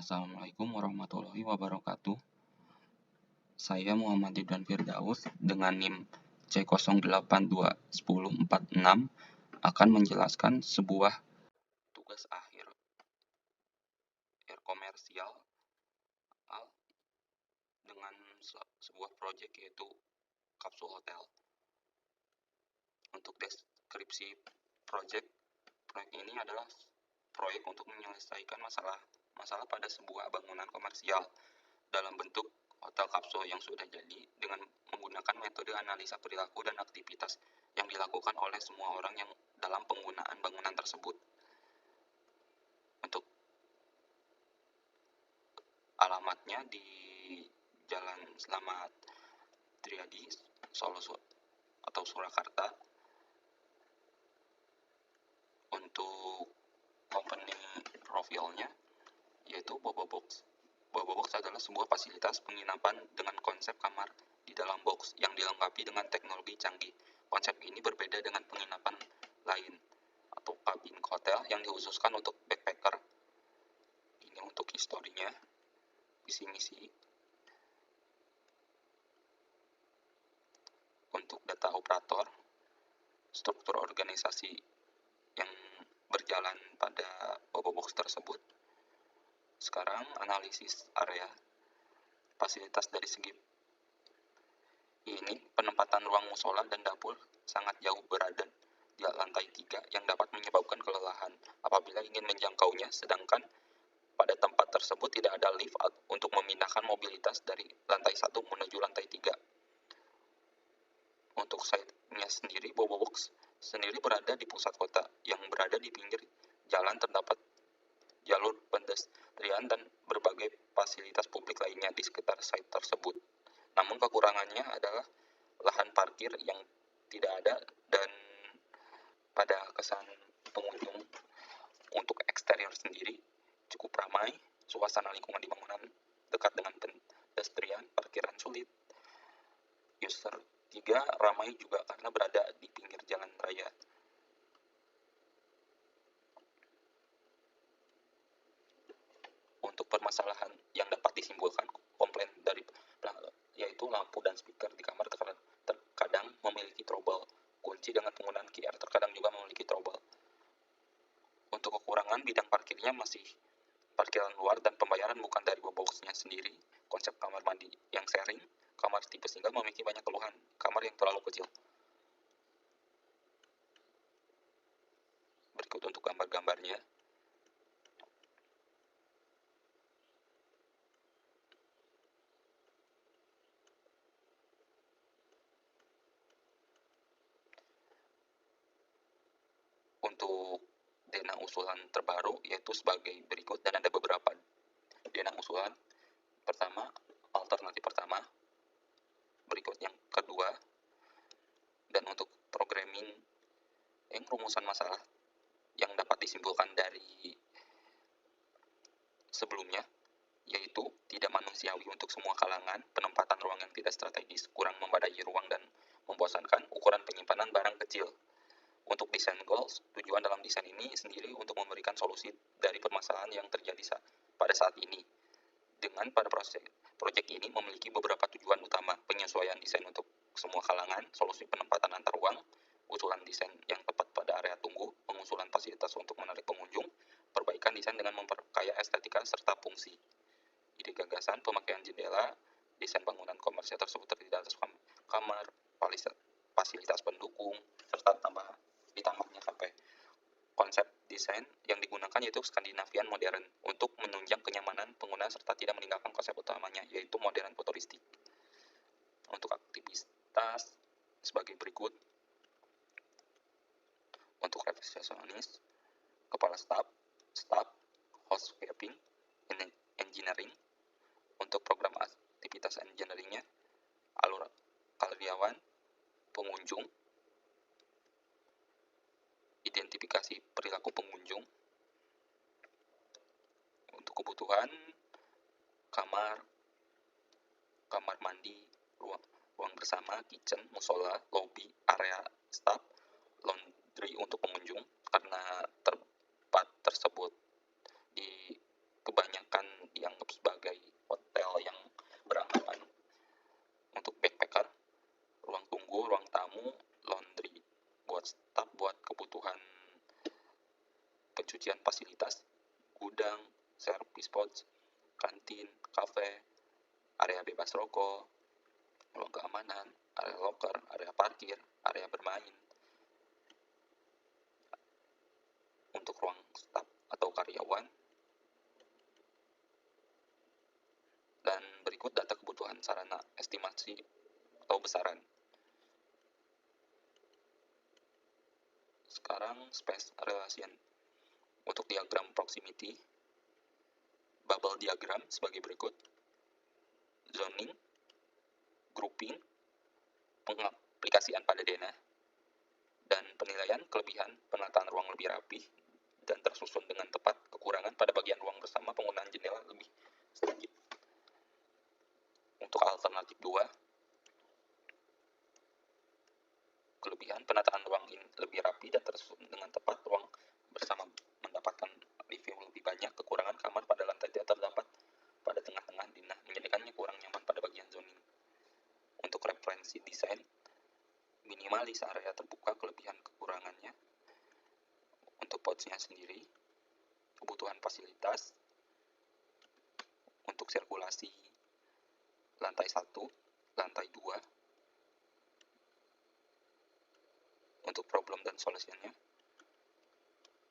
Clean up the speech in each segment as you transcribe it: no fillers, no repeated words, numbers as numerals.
Assalamualaikum warahmatullahi wabarakatuh. Saya Muhammad Ridwan Firdaus dengan NIM C08210446 akan menjelaskan sebuah tugas akhir komersial dengan sebuah proyek yaitu kapsul hotel. Untuk deskripsi proyek ini adalah proyek untuk menyelesaikan masalah pada sebuah bangunan komersial dalam bentuk hotel kapsul yang sudah jadi dengan menggunakan metode analisa perilaku dan aktivitas yang dilakukan oleh semua orang yang dalam penggunaan bangunan tersebut. Untuk alamatnya di Jalan Slamet Triadi, Solo atau Surakarta. Untuk company profilnya yaitu Bobo Box. Bobo Box adalah sebuah fasilitas penginapan dengan konsep kamar di dalam box yang dilengkapi dengan teknologi canggih. Konsep ini berbeda dengan penginapan lain atau kabin hotel yang dikhususkan untuk backpacker. Ini untuk historinya, visi misi. Untuk data operator, struktur organisasi yang berjalan pada Bobo Box tersebut. Sekarang analisis area fasilitas dari segi ini, penempatan ruang musola dan dapur sangat jauh berada di lantai 3 yang dapat menyebabkan kelelahan apabila ingin menjangkaunya, sedangkan pada tempat tersebut tidak ada lift untuk memindahkan mobilitas dari lantai 1 menuju lantai 3. Untuk site-nya sendiri, Bobo Box sendiri berada di pusat kota yang berada di pinggir jalan, terdapat jalur pedestrian dan berbagai fasilitas publik lainnya di sekitar site tersebut. Namun kekurangannya adalah lahan parkir yang tidak ada dan pada kesan pengunjung. Untuk eksterior sendiri cukup ramai, suasana lingkungan di bangunan dekat dengan pedestrian, parkiran sulit. User 3 ramai juga karena berada di pinggir jalan raya. Untuk permasalahan yang dapat disimpulkan komplain dari yaitu lampu dan speaker di kamar terkadang memiliki trouble. Kunci dengan penggunaan QR terkadang juga memiliki trouble. Untuk kekurangan bidang parkirnya masih parkiran luar dan pembayaran bukan dari box-nya sendiri. Konsep kamar mandi yang sharing, kamar tipe single memiliki banyak keluhan, kamar yang terlalu kecil. Berikut untuk gambar-gambarnya. Untuk denah usulan terbaru yaitu sebagai berikut, dan ada beberapa denah usulan. Pertama, alternatif pertama, berikut yang kedua, dan untuk programming yang rumusan masalah yang dapat disimpulkan dari sebelumnya, yaitu tidak manusiawi untuk semua kalangan, penempatan ruang yang tidak strategis, kurang membadai ruang dan membosankan, ukuran penyimpanan barang kecil. Untuk desain goals, tujuan dalam desain ini sendiri untuk memberikan solusi dari permasalahan yang terjadi pada saat ini. Dengan pada proyek ini memiliki beberapa tujuan utama: penyesuaian desain untuk semua kalangan, solusi penempatan antar ruang, usulan desain yang tepat pada area tunggu, pengusulan fasilitas untuk menarik pengunjung, perbaikan desain dengan memperkaya estetika serta fungsi. Ide gagasan pemakaian jendela, desain bangunan komersial tersebut terdiri atas kamar, fasilitas pendukung, serta ditambahnya sampai konsep desain yang digunakan yaitu Skandinavian modern untuk menunjang kenyamanan pengguna serta tidak meninggalkan konsep utamanya yaitu modern futuristik. Untuk aktivitas sebagai berikut. Untuk resepsionis, kepala staf, housekeeping, engineering. Untuk program aktivitas engineeringnya, alur karyawan, pengunjung, identifikasi perilaku pengunjung. Untuk kebutuhan kamar mandi, ruang bersama, kitchen, musola, lobby, area staff, laundry untuk pengunjung. Karena tempat tersebut kebanyakan di pencucian fasilitas, gudang, service pods, kantin, kafe, area bebas rokok, ruang keamanan, area loker, area parkir, area bermain. Untuk ruang staf atau karyawan. Dan berikut data kebutuhan sarana estimasi atau besaran. Sekarang space relation. Untuk diagram proximity, bubble diagram sebagai berikut. Zoning, grouping, pengaplikasian pada denah, dan penilaian kelebihan penataan ruang lebih rapi dan tersusun dengan tepat, kekurangan pada bagian ruang bersama penggunaan jendela lebih sedikit. Untuk alternatif 2, kelebihan penataan ruang ini lebih rapi dan tersusun dengan tepat, ruang bersama mendapatkan review lebih banyak, kekurangan kamar pada lantai tidak terdapat pada tengah-tengah denah, menjadikannya kurang nyaman pada bagian zoning. Untuk referensi desain, minimalis area terbuka, kelebihan kekurangannya. Untuk podsnya sendiri, kebutuhan fasilitas, untuk sirkulasi lantai 1, lantai 2, untuk problem dan solusinya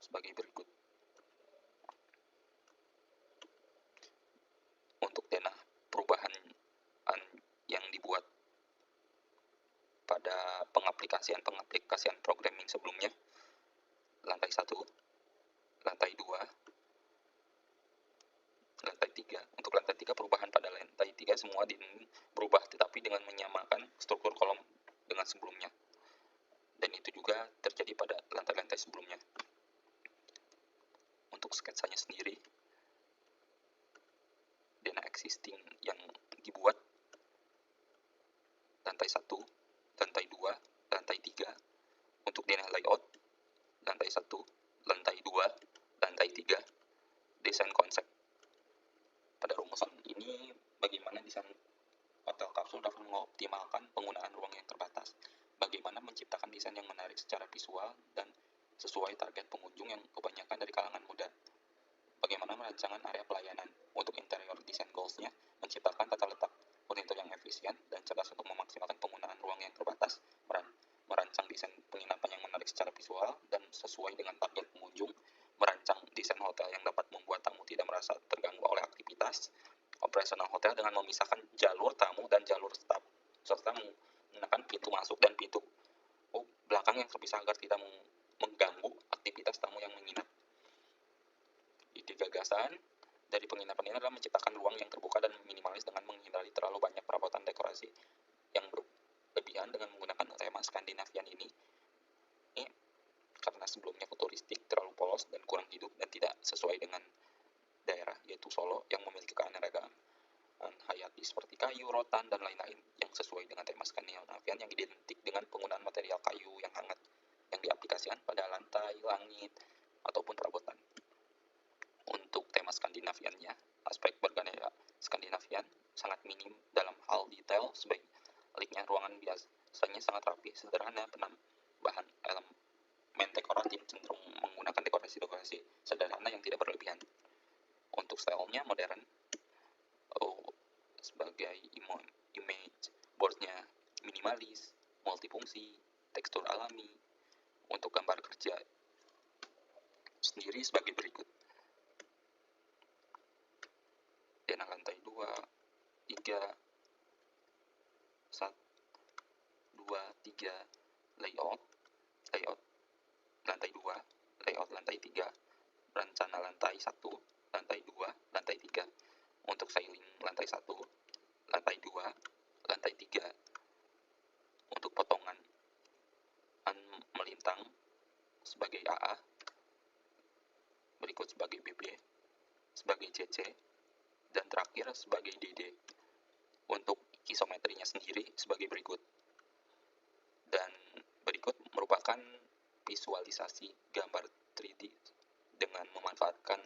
sebagai berikut. Untuk denah perubahan yang dibuat pada pengaplikasian programming sebelumnya, lantai 1, lantai 2, lantai 3. Untuk lantai 3, perubahan pada lantai 3 semua berubah, tetapi dengan menyamakan struktur kolom dengan sebelumnya. Dan itu juga terjadi pada lantai-lantai sebelumnya. Untuk sketsanya sendiri, denah existing yang dibuat lantai 1, lantai 2, lantai 3. Untuk denah layout, lantai 1, lantai 2, lantai 3. Desain konsep. Pada rumusan ini, bagaimana desain hotel kapsul dapat mengoptimalkan penggunaan ruang yang terbatas, bagaimana menciptakan desain yang menarik secara visual dan sesuai target pengunjung yang kebanyakan dari kalangan muda, bagaimana merancangan area pelayanan. Untuk interior design goals-nya, menciptakan tata letak furnitur yang efisien dan cerdas untuk memaksimalkan penggunaan ruang yang terbatas, merancang desain penginapan yang menarik secara visual dan sesuai dengan target pengunjung, merancang desain hotel yang dapat membuat tamu tidak merasa terganggu oleh aktivitas operasional hotel dengan memisahkan jalur tamu dan jalur staf, serta menggunakan pintu masuk dan pintu belakang yang terpisah agar tidak mengganggu aktivitas tamu yang menginap. Ide gagasan dari penginapan ini adalah menciptakan ruang yang terbuka dan minimalis dengan menghindari terlalu banyak perabotan dekorasi yang berlebihan dengan menggunakan tema Skandinavian ini karena sebelumnya futuristik, terlalu polos dan kurang hidup dan tidak sesuai dengan daerah, yaitu Solo yang memiliki keanekaragaman hayati seperti kayu, rotan, dan lain-lain yang sesuai dengan tema Skandinavian yang identik dengan penggunaan material kayu yang hangat yang diaplikasikan pada lantai, langit, ataupun perabotan. Untuk tema Skandinaviannya, aspek bergaya Skandinavian sangat minim dalam hal detail, sebaliknya ruangan biasanya sangat rapi, sederhana, penambahan elemen dekoratif cenderung menggunakan dekorasi-dekorasi sederhana yang tidak berlebihan. Untuk stylenya modern, sebagai image boardnya minimalis, multifungsi, tekstur alami. Untuk gambar kerja sendiri sebagai berikut. Denah lantai 2, 3, 1, 2, 3, layout lantai 2, layout lantai 3, rencana lantai 1, lantai 2, lantai 3. Untuk ceiling lantai 1, lantai 2, lantai 3. Untuk potongan melintang sebagai AA, berikut sebagai BB, sebagai CC, dan terakhir sebagai DD. Untuk isometrinya sendiri sebagai berikut. Dan berikut merupakan visualisasi gambar 3D dengan memanfaatkan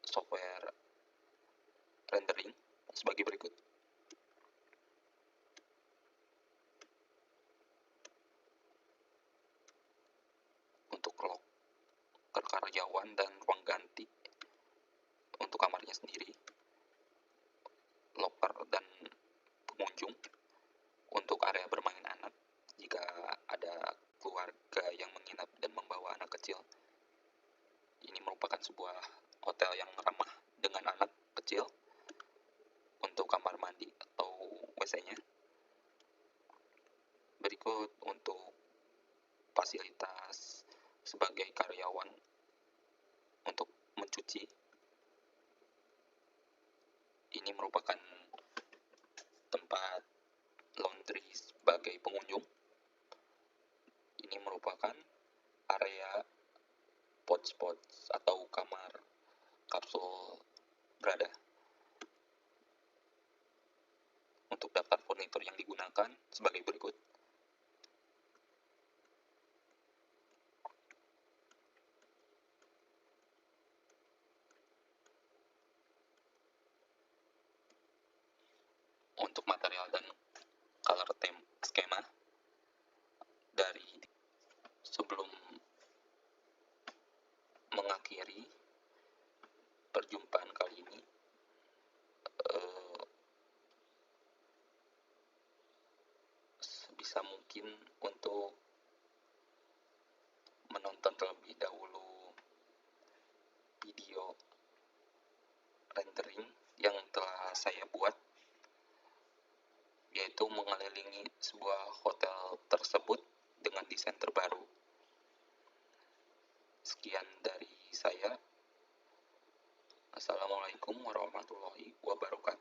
software rendering sebagai berikut. Untuk hotelsnya sendiri, loker dan pengunjung. Untuk area bermain anak, jika ada keluarga yang menginap dan membawa anak kecil, ini merupakan sebuah hotel yang ramah dengan anak kecil. Untuk kamar mandi atau WC-nya, berikut untuk fasilitas sebagai karyawan untuk mencuci. Ini merupakan tempat laundry sebagai pengunjung. Ini merupakan area pods atau kamar kapsul berada. Untuk daftar furnitur yang digunakan sebagai berikut. Untuk material dan color skema, dari sebelum mengakhiri perjumpaan kali ini, sebisa mungkin untuk menonton terlebih dahulu video rendering yang telah saya buat, yaitu mengelilingi sebuah hotel tersebut dengan desain terbaru. Sekian dari saya. Assalamualaikum warahmatullahi wabarakatuh.